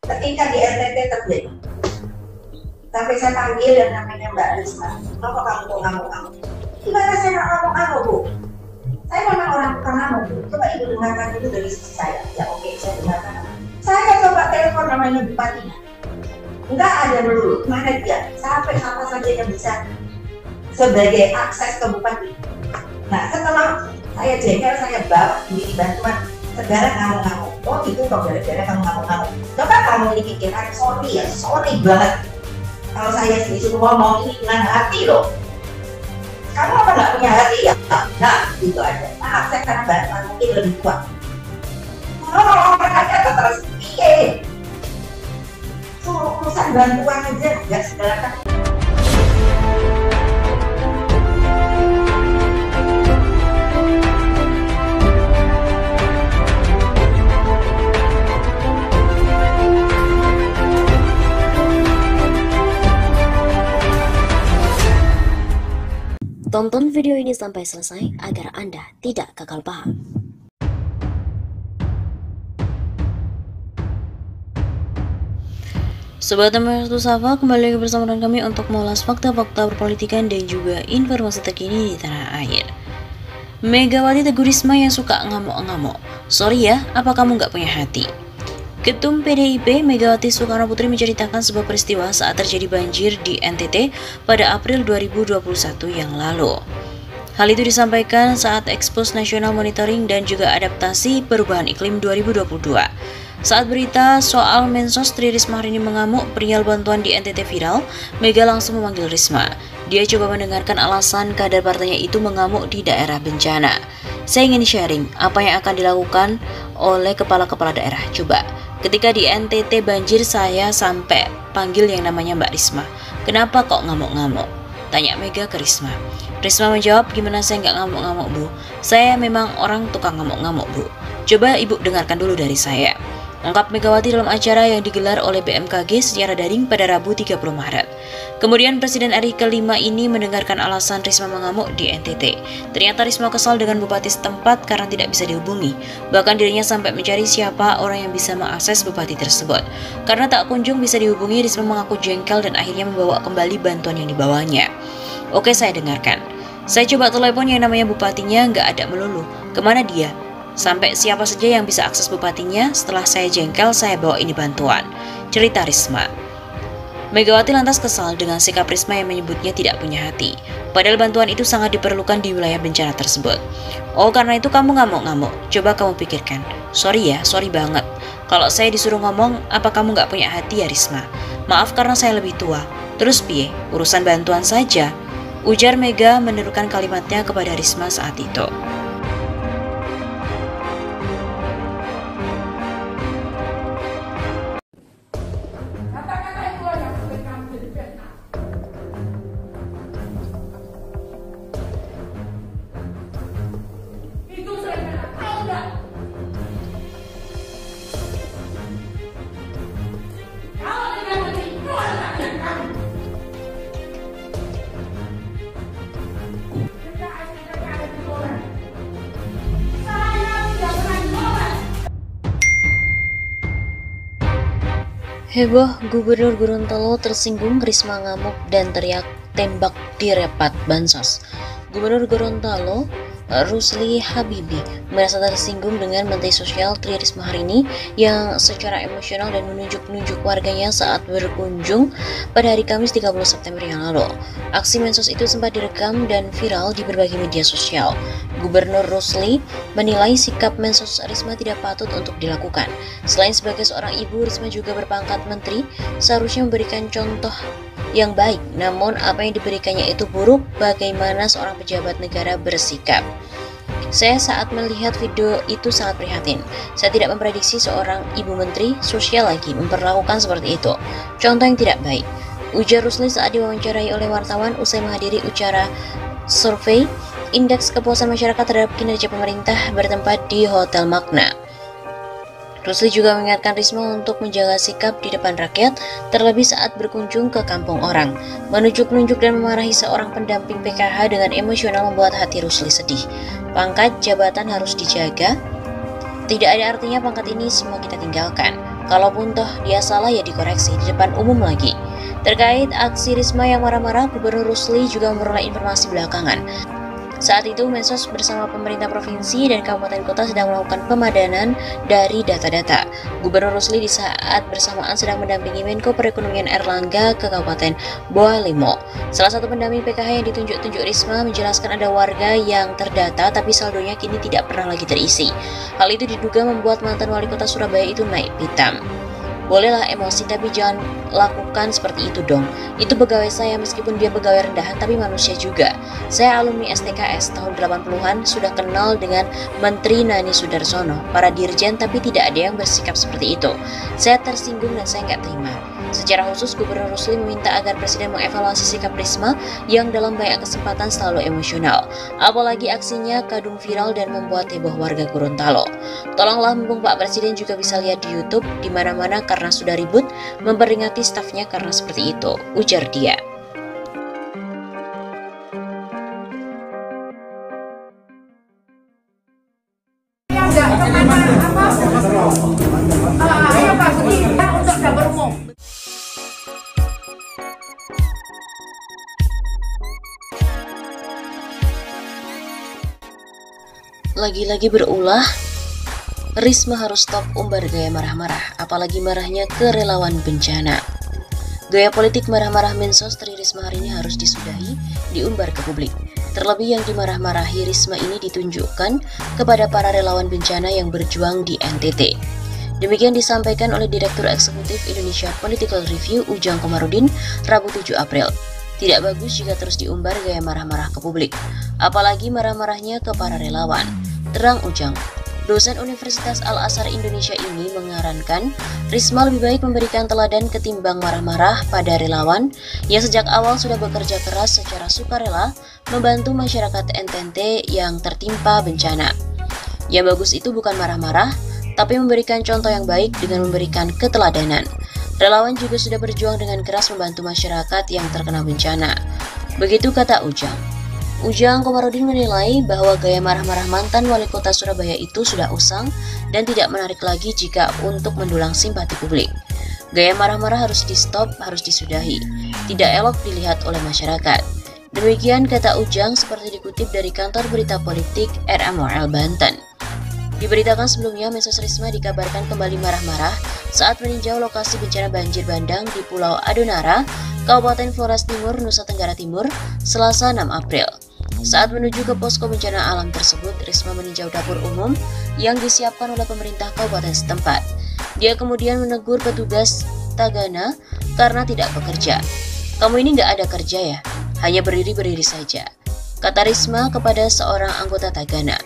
Ketika di NTT terjadi, sampai saya panggil yang namanya Mbak Risma, kenapa kamu kok ngamuk-ngamuk? Gimana saya nggak ngamuk-ngamuk, Bu? Saya memang orang tukang ngamuk, Bu. Coba Ibu dengarkan itu dari saya. Ya oke, saya dengarkan. Saya coba telepon namanya bupatinya. Enggak ada dulu, mana dia? Sampai apa saja yang bisa sebagai akses ke bupati. Nah setelah saya jengkel, saya bawa di bantuan segala ngamuk-ngamuk. Oh itu kok gara-gara kamu ngamuk-ngamuk. Coba kamu ini pikirkan, sorry banget. Kalau saya disuruh ngomong ini dengan hati loh. Kamu apa nggak punya hati ya? Nah gitu aja. Maaf saya karena bantuan mungkin lebih kuat. Oh mereka terus iya. Urusan bantuan aja nggak segala kan. Tonton video ini sampai selesai agar Anda tidak gagal paham. Sobat Teman Safa, kembali lagi bersama dengan kami untuk mengulas fakta-fakta perpolitikan dan juga informasi terkini di tanah air. Megawati tegur Risma yang suka ngamuk-ngamuk. Sorry ya, apa kamu nggak punya hati? Ketum PDIP Megawati Soekarno Putri menceritakan sebuah peristiwa saat terjadi banjir di NTT pada April 2021 yang lalu. Hal itu disampaikan saat Ekspos Nasional Monitoring dan juga Adaptasi Perubahan Iklim 2022. Saat berita soal Mensos Tri Risma hari ini mengamuk perihal bantuan di NTT viral, Mega langsung memanggil Risma. Dia coba mendengarkan alasan kader partainya itu mengamuk di daerah bencana. Saya ingin sharing apa yang akan dilakukan oleh kepala-kepala daerah. Coba, ketika di NTT banjir saya sampai panggil yang namanya Mbak Risma. Kenapa kok ngamuk-ngamuk? Tanya Mega ke Risma. Risma menjawab, gimana saya nggak ngamuk-ngamuk, Bu? Saya memang orang tukang ngamuk-ngamuk, Bu. Coba Ibu dengarkan dulu dari saya. Ungkap Megawati dalam acara yang digelar oleh BMKG secara daring pada Rabu 30 Maret. Kemudian Presiden RI kelima ini mendengarkan alasan Risma mengamuk di NTT. Ternyata Risma kesal dengan bupati setempat karena tidak bisa dihubungi. Bahkan dirinya sampai mencari siapa orang yang bisa mengakses bupati tersebut. Karena tak kunjung bisa dihubungi, Risma mengaku jengkel dan akhirnya membawa kembali bantuan yang dibawanya. Oke, saya dengarkan. Saya coba telepon yang namanya bupatinya, nggak ada melulu. Kemana dia? Sampai siapa saja yang bisa akses bupatinya. Setelah saya jengkel, saya bawa ini bantuan. Cerita Risma. Megawati lantas kesal dengan sikap Risma yang menyebutnya tidak punya hati. Padahal bantuan itu sangat diperlukan di wilayah bencana tersebut. Oh, karena itu kamu ngamuk-ngamuk. Coba kamu pikirkan. Sorry ya, sorry banget. Kalau saya disuruh ngomong, apa kamu nggak punya hati ya Risma? Maaf karena saya lebih tua. Terus piye? Urusan bantuan saja. Ujar Mega menerukan kalimatnya kepada Risma saat itu. Heboh, Gubernur Gorontalo tersinggung Risma ngamuk dan teriak tembak direpat bansos. Gubernur Gorontalo Rusli Habibi merasa tersinggung dengan Menteri Sosial Tri Risma hari ini yang secara emosional dan menunjuk-nunjuk warganya saat berkunjung pada hari Kamis 30 September yang lalu. Aksi mensos itu sempat direkam dan viral di berbagai media sosial. Gubernur Rusli menilai sikap mensos Risma tidak patut untuk dilakukan. Selain sebagai seorang ibu, Risma juga berpangkat menteri, seharusnya memberikan contoh yang baik, namun apa yang diberikannya itu buruk. Bagaimana seorang pejabat negara bersikap? Saya saat melihat video itu sangat prihatin. Saya tidak memprediksi seorang ibu menteri sosial lagi memperlakukan seperti itu. Contoh yang tidak baik, ujar Rusli saat diwawancarai oleh wartawan usai menghadiri acara survei Indeks Kepuasan Masyarakat terhadap Kinerja Pemerintah bertempat di Hotel Magna. Rusli juga mengingatkan Risma untuk menjaga sikap di depan rakyat, terlebih saat berkunjung ke kampung orang. Menunjuk-nunjuk dan memarahi seorang pendamping PKH dengan emosional membuat hati Rusli sedih. Pangkat jabatan harus dijaga. Tidak ada artinya pangkat ini semua kita tinggalkan. Kalaupun toh dia salah ya dikoreksi di depan umum lagi. Terkait aksi Risma yang marah-marah, Gubernur Rusli juga memperoleh informasi belakangan. Saat itu, Mensos bersama pemerintah provinsi dan kabupaten kota sedang melakukan pemadanan dari data-data. Gubernur Rusli di saat bersamaan sedang mendampingi Menko Perekonomian Erlangga ke Kabupaten Boa Limo. Salah satu pendamping PKH yang ditunjuk-tunjuk Risma menjelaskan ada warga yang terdata tapi saldonya kini tidak pernah lagi terisi. Hal itu diduga membuat mantan wali kota Surabaya itu naik pitam. Bolehlah emosi, tapi jangan lakukan seperti itu dong. Itu pegawai saya, meskipun dia pegawai rendahan, tapi manusia juga. Saya alumni STKS tahun 80-an, sudah kenal dengan Menteri Nani Sudarsono, para dirjen, tapi tidak ada yang bersikap seperti itu. Saya tersinggung dan saya nggak terima. Secara khusus, Gubernur Rusli meminta agar Presiden mengevaluasi sikap Risma yang dalam banyak kesempatan selalu emosional. Apalagi aksinya kadung viral dan membuat heboh warga Gorontalo. Tolonglah, mumpung Pak Presiden juga bisa lihat di YouTube di mana-mana karena sudah ribut, memperingati stafnya karena seperti itu, ujar dia. Lagi-lagi berulah, Risma harus stop umbar gaya marah-marah, apalagi marahnya ke relawan bencana. Gaya politik marah-marah Mensos Tri Risma hari ini harus disudahi, diumbar ke publik. Terlebih yang dimarah-marahi Risma ini ditunjukkan kepada para relawan bencana yang berjuang di NTT. Demikian disampaikan oleh Direktur Eksekutif Indonesia Political Review Ujang Komarudin, Rabu 7 April. Tidak bagus jika terus diumbar gaya marah-marah ke publik, apalagi marah-marahnya ke para relawan. Terang Ujang, dosen Universitas Al-Azhar Indonesia ini menyarankan Risma lebih baik memberikan teladan ketimbang marah-marah pada relawan yang sejak awal sudah bekerja keras secara sukarela membantu masyarakat NTT yang tertimpa bencana. Yang bagus itu bukan marah-marah, tapi memberikan contoh yang baik dengan memberikan keteladanan. Relawan juga sudah berjuang dengan keras membantu masyarakat yang terkena bencana. Begitu kata Ujang. Ujang Komarudin menilai bahwa gaya marah-marah mantan wali kota Surabaya itu sudah usang dan tidak menarik lagi jika untuk mendulang simpati publik. Gaya marah-marah harus di-stop, harus disudahi. Tidak elok dilihat oleh masyarakat. Demikian kata Ujang seperti dikutip dari kantor berita politik RMOL Banten. Diberitakan sebelumnya, Mensos Risma dikabarkan kembali marah-marah saat meninjau lokasi bencana banjir bandang di Pulau Adonara, Kabupaten Flores Timur, Nusa Tenggara Timur, Selasa 6 April. Saat menuju ke posko bencana alam tersebut, Risma meninjau dapur umum yang disiapkan oleh pemerintah kabupaten setempat. Dia kemudian menegur petugas Tagana karena tidak bekerja. "Kamu ini nggak ada kerja ya? Hanya berdiri-berdiri saja," kata Risma kepada seorang anggota Tagana.